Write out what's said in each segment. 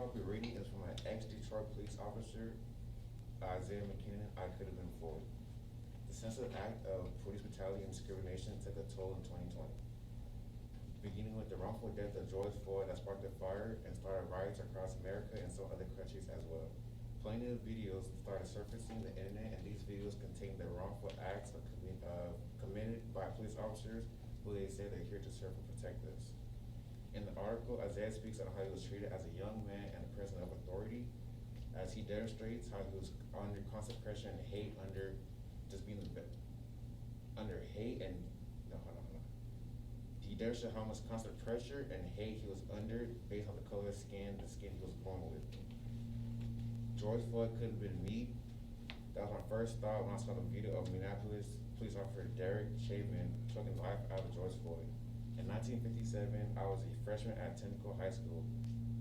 I'll be reading is from an ex-Detroit police officer, Isaiah McKinnon. I could have been fooled. The senseless act of police brutality and discrimination took a toll in 2020, beginning with the wrongful death of George Floyd that sparked a fire and started riots across America and some other countries as well. Plenty of videos started surfacing the internet, and these videos contain the wrongful acts committed by police officers who they say they're here to serve and protect us. In the article, Isaiah speaks on how he was treated as a young man and a person of authority, as he demonstrates how he was under constant pressure and hate under just being under hate and no, hold on. He demonstrated how much constant pressure and hate he was under based on the color of skin, the skin he was born with. George Floyd could have been me. That was my first thought when I saw the video of Minneapolis police officer Derek Chauvin choking life out of George Floyd. In 1957, I was a freshman at Technical High School.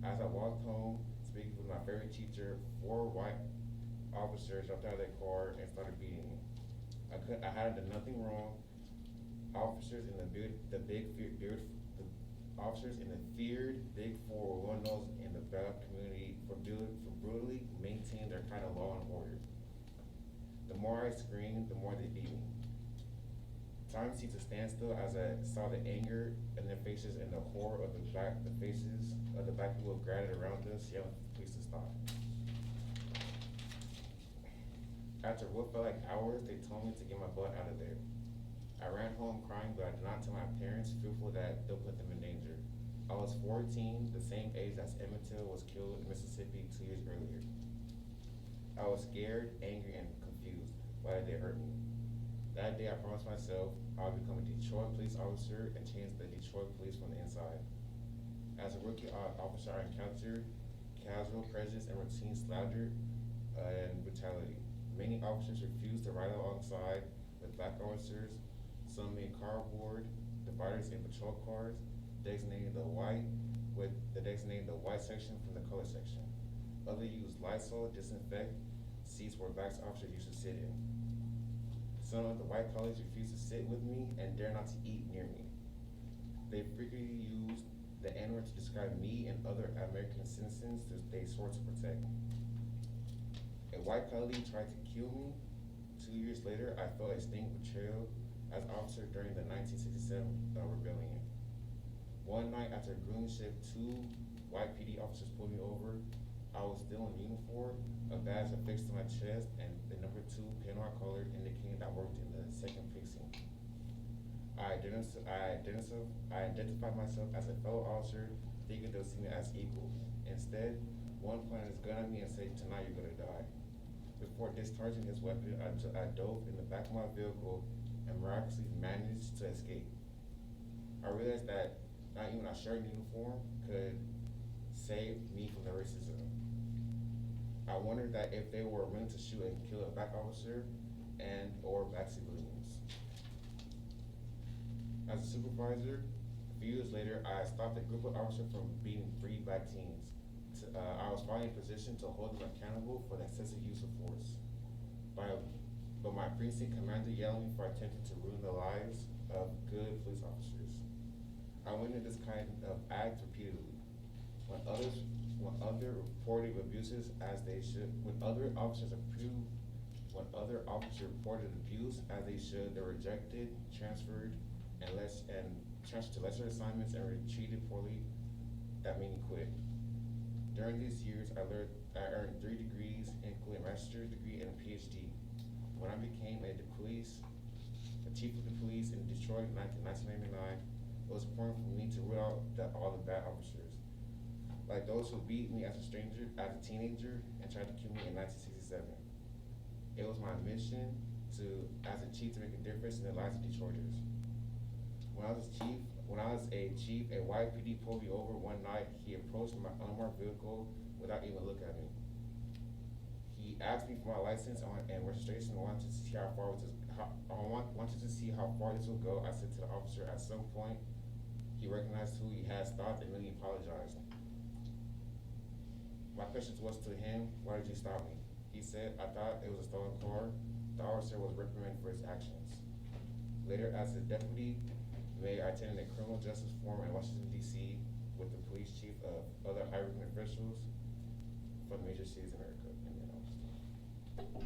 As I walked home, speaking with my favorite teacher, 4 white officers jumped out of their car and started beating me. I hadn't done nothing wrong. Officers in the officers in the feared Big Four were well known in the black community for brutally maintaining their kind of law and order. The more I screamed, the more they beat me. Time seemed to stand still as I saw the anger in their faces and the horror of the faces of the black people gathered around us, yelling for the police to stop. After what felt like hours, they told me to get my butt out of there. I ran home crying, but I did not tell my parents, fearful that they'll put them in danger. I was 14, the same age as Emmett Till was killed in Mississippi 2 years earlier. I was scared, angry, and confused. Why did they hurt me? That day I promised myself I would become a Detroit police officer and change the Detroit police from the inside. As a rookie officer, I encountered casual prejudice and routine slander and brutality. Many officers refused to ride alongside with black officers. Some made cardboard dividers in patrol cars, designating the white section from the color section. Others used Lysol to disinfect seats where black officers used to sit in. Some of the white colleagues refused to sit with me and dare not to eat near me. They frequently used the N-word to describe me and other American citizens they swore to protect. A white colleague tried to kill me. 2 years later, I felt a sting of betrayal as officer during the 1967 rebellion. One night after a grooming shift, 2 white PD officers pulled me over. I was still in uniform, a badge affixed to my chest, and the number 2 Panama color indicating that I worked in the 2nd precinct. I identified myself as a fellow officer, thinking they'll see me as equal. Instead, one pointed his gun at me and said, "Tonight you're gonna die." Before discharging his weapon, I dove in the back of my vehicle and miraculously managed to escape. I realized that not even a shirt and uniform could save me from the racism. I wondered that if they were willing to shoot and kill a black officer and or black civilians. As a supervisor, a few years later, I stopped a group of officers from beating 3 black teens. I was finally in a position to hold them accountable for the excessive use of force. But my precinct commander yelled at me for attempting to ruin the lives of good police officers. I witnessed this kind of act repeatedly. When other reported abuses as they should, when other officers reported abuse as they should, they were rejected, transferred to lesser assignments and were treated poorly. That made me quit. During these years, I earned 3 degrees, including a master's degree and a PhD. When I became a chief of the police in Detroit in 1999, it was important for me to root out all the bad officers, like those who beat me as a teenager, and tried to kill me in 1967. It was my mission as a chief, to make a difference in the lives of Detroiters. When I was a chief, a white PD pulled me over one night. He approached my unmarked vehicle without even looking at me. He asked me for my license and registration, wanted to see how far this would go. I said to the officer, at some point, he recognized who he had stopped and really apologized. My question was to him, "Why did you stop me?" He said, "I thought it was a stolen car." The officer was reprimanded for his actions. Later, as a deputy mayor, I attended a criminal justice forum in Washington, D.C. with the police chief of other high-ranking officials. from major cities in America.